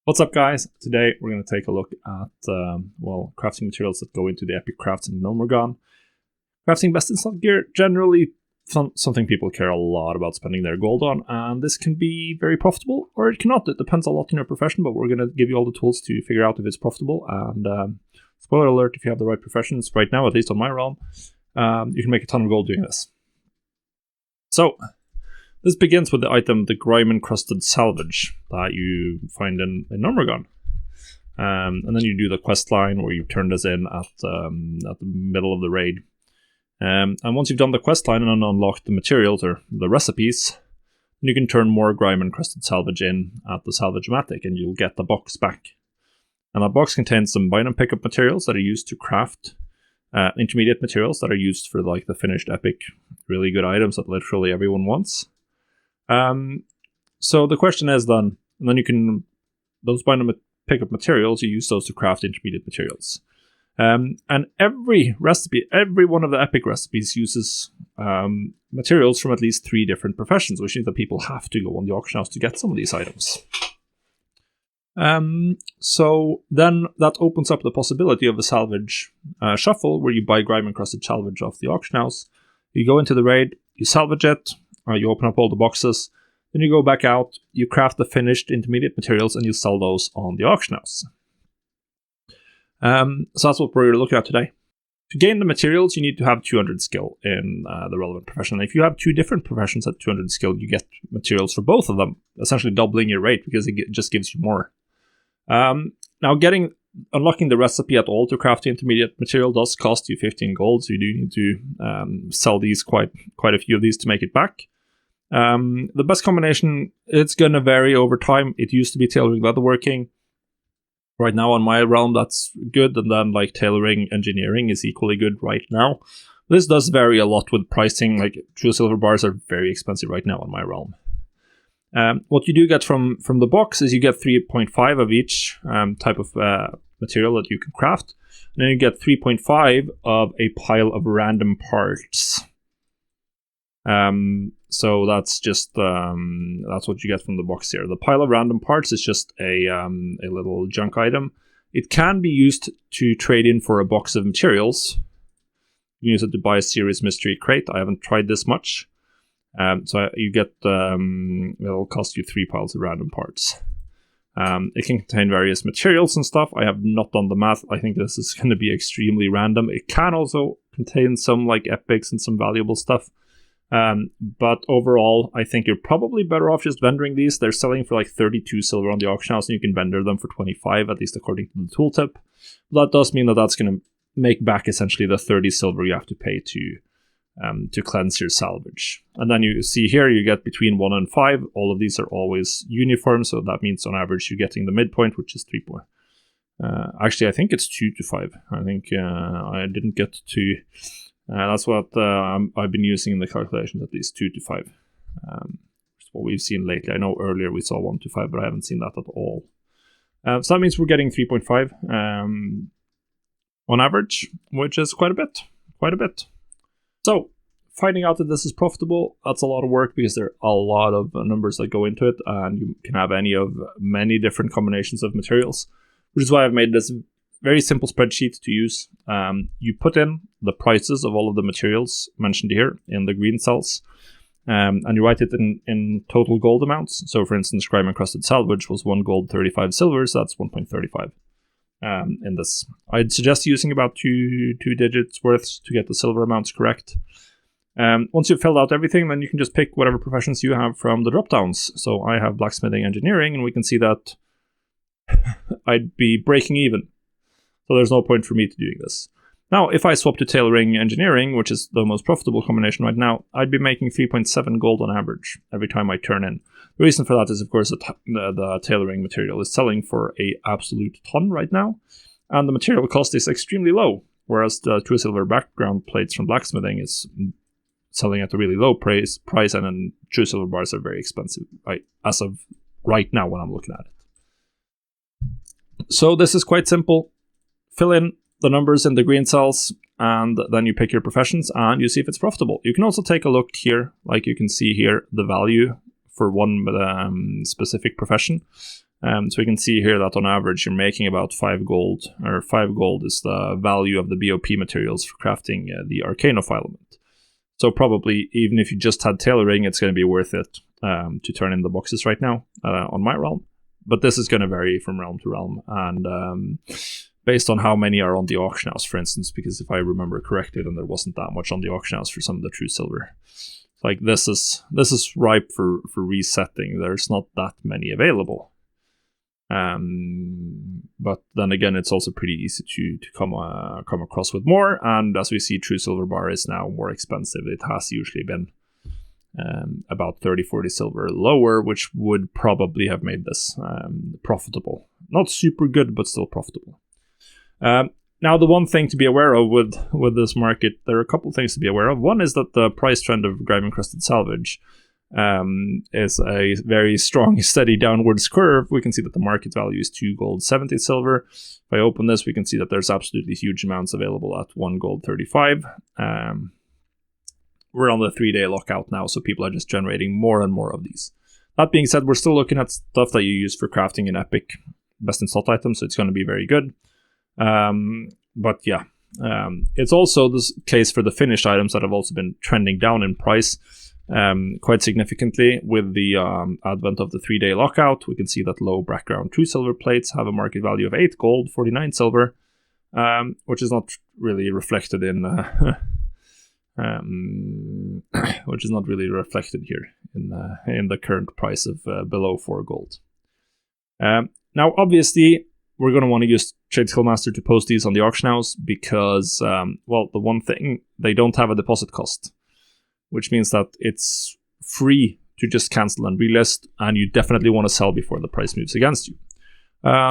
What's up, guys? Today we're going to take a look at crafting materials that go into the epic crafts in Gnomergon. Crafting best in slot gear, generally something people care a lot about spending their gold on, and this can be very profitable or it cannot. It depends a lot on your profession, but we're going to give you all the tools to figure out if it's profitable. And spoiler alert, if you have the right professions right now, at least on my realm, you can make a ton of gold doing this. So this begins with the item, the Grime-encrusted salvage, that you find in Gnomergon. And then you do the quest line where you turn this in at the middle of the raid. And once you've done the quest line and unlocked the materials or the recipes, you can turn more Grime-encrusted salvage in at the salvage-matic, and you'll get the box back. And that box contains some bind and pickup materials that are used to craft intermediate materials that are used for like the finished epic, really good items that literally everyone wants. So the question is then, and then you can, those bind and pick up materials, you use those to craft intermediate materials. And every recipe, every one of the epic recipes uses materials from at least 3 different professions, which means that people have to go on the auction house to get some of these items. So then that opens up the possibility of a salvage shuffle where you buy Grime-encrusted salvage off the auction house. You go into the raid, you salvage it, you open up all the boxes, then you go back out, you craft the finished intermediate materials, and you sell those on the auction house. So that's what we're looking at today. To gain the materials, you need to have 200 skill in the relevant profession. If you have 2 different professions at 200 skill, you get materials for both of them, essentially doubling your rate because it just gives you more. Now, unlocking the recipe at all to craft the intermediate material does cost you 15 gold, so you do need to sell these quite a few of these to make it back. The best combination, it's going to vary over time. It used to be tailoring leatherworking. Right now on my realm, that's good, and then like tailoring engineering is equally good right now. This does vary a lot with pricing. Like true silver bars are very expensive right now on my realm. What you do get from the box is you get 3.5 of each type of material that you can craft, and then you get 3.5 of a pile of random parts. So that's just that's what you get from the box here. The pile of random parts is just a little junk item. It can be used to trade in for a box of materials. You can use it to buy a serious mystery crate. I haven't tried this much. So you get it'll cost you 3 piles of random parts. It can contain various materials and stuff. I have not done the math. I think this is going to be extremely random. It can also contain some like epics and some valuable stuff. But overall, I think you're probably better off just vendoring these. They're selling for like 32 silver on the auction house, and you can vendor them for 25, at least according to the tooltip. That does mean that that's going to make back essentially the 30 silver you have to pay to cleanse your salvage. And then you see here, you get between 1 and 5. All of these are always uniform, so that means on average you're getting the midpoint, which is 3 point. Actually, I think it's 2 to 5. I think I didn't get to... that's what I've been using in the calculations, at least 2 to 5. That's what we've seen lately. I know earlier we saw 1 to 5, but I haven't seen that at all. So that means we're getting 3.5 on average, which is quite a bit. So finding out that this is profitable, that's a lot of work because there are a lot of numbers that go into it, and you can have any of many different combinations of materials, which is why I've made this very simple spreadsheet to use. You put in the prices of all of the materials mentioned here in the green cells, and you write it in total gold amounts. So for instance, Grime-encrusted salvage was 1 gold, 35 silver, so that's 1.35 in this. I'd suggest using about two digits worth to get the silver amounts correct. Once you've filled out everything, then you can just pick whatever professions you have from the drop-downs. So I have blacksmithing, engineering, and we can see that I'd be breaking even. So there's no point for me to doing this. Now, if I swap to tailoring engineering, which is the most profitable combination right now, I'd be making 3.7 gold on average every time I turn in. The reason for that is, of course, the tailoring material is selling for a absolute ton right now, and the material cost is extremely low, whereas the true silver background plates from blacksmithing is selling at a really low price, and then true silver bars are very expensive, right, as of right now when I'm looking at it. So this is quite simple. Fill in the numbers in the green cells, and then you pick your professions and you see if it's profitable. You can also take a look here, like you can see here, the value for one specific profession. So we can see here that on average you're making about 5 gold, or 5 gold is the value of the BOP materials for crafting the Arcanophile element. So probably even if you just had tailoring, it's going to be worth it to turn in the boxes right now on my realm. But this is going to vary from realm to realm, and based on how many are on the auction house, for instance, because if I remember correctly, then there wasn't that much on the auction house for some of the true silver. Like this is ripe for resetting. There's not that many available. But then again, it's also pretty easy to come across with more. And as we see, true silver bar is now more expensive. It has usually been about 30-40 silver lower, which would probably have made this profitable. Not super good, but still profitable. Now, the one thing to be aware of with this market, there are a couple of things to be aware of. One is that the price trend of Grime-encrusted salvage is a very strong, steady downwards curve. We can see that the market value is 2 gold, 70 silver. If I open this, we can see that there's absolutely huge amounts available at 1 gold, 35. We're on the 3-day lockout now, so people are just generating more and more of these. That being said, we're still looking at stuff that you use for crafting in Epic best in slot items, so it's going to be very good. But yeah, it's also the case for the finished items that have also been trending down in price quite significantly with the advent of the 3-day lockout. We can see that low background true silver plates have a market value of 8 gold, 49 silver, which is not really reflected in which is not really reflected here in the current price of below 4 gold. Now, obviously, we're going to want to use Trade Skill Master to post these on the auction house because, well, the one thing, they don't have a deposit cost, which means that it's free to just cancel and relist, and you definitely want to sell before the price moves against you.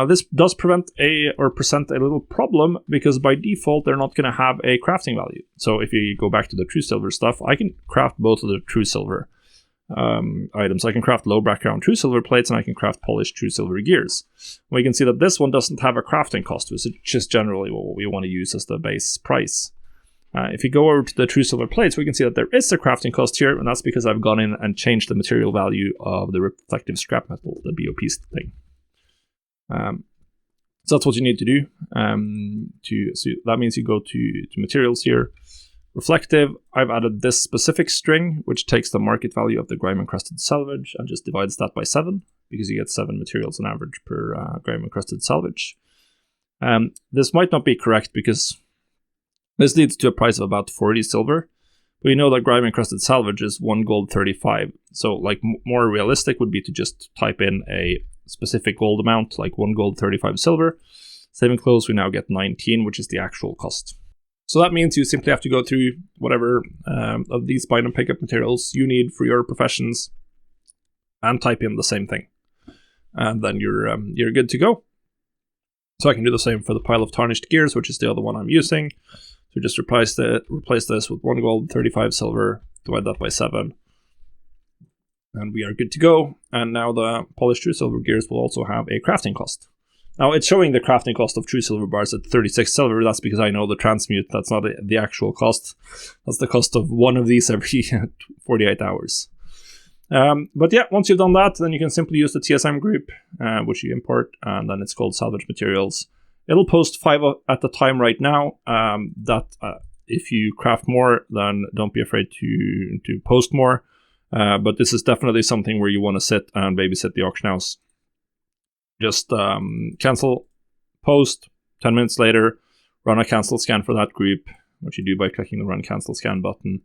This does present a little problem because by default, they're not going to have a crafting value. So if you go back to the true silver stuff, I can craft both of the true silver items. I can craft low background true silver plates, and I can craft polished true silver gears. We can see that this one doesn't have a crafting cost, which is just generally what we want to use as the base price. If you go over to the true silver plates, we can see that there is a crafting cost here, and that's because I've gone in and changed the material value of the reflective scrap metal, the BOP thing. So that's what you need to do. So that means you go to materials here. Reflective, I've added this specific string, which takes the market value of the Grime-encrusted salvage and just divides that by 7, because you get 7 materials on average per Grime-encrusted salvage. This might not be correct because this leads to a price of about 40 silver. But we know that Grime-encrusted salvage is 1 gold 35. So like more realistic would be to just type in a specific gold amount, like 1 gold 35 silver. Saving close, we now get 19, which is the actual cost. So that means you simply have to go through whatever of these bind and pickup materials you need for your professions and type in the same thing. And then you're good to go. So I can do the same for the pile of tarnished gears, which is the other one I'm using. So just replace this with 1 gold, 35 silver, divide that by 7. And we are good to go. And now the polished true silver gears will also have a crafting cost. Now, it's showing the crafting cost of true silver bars at 36 silver. That's because I know the transmute. That's not the actual cost. That's the cost of one of these every 48 hours. But yeah, once you've done that, then you can simply use the TSM group, which you import, and then it's called salvage materials. It'll post 5 at the time right now. If you craft more, then don't be afraid to post more. But this is definitely something where you want to sit and babysit the auction house. Just cancel, post, 10 minutes later, run a cancel scan for that group, which you do by clicking the run cancel scan button.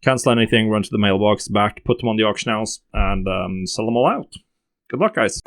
Cancel anything, run to the mailbox, back, put them on the auction house, and sell them all out. Good luck, guys.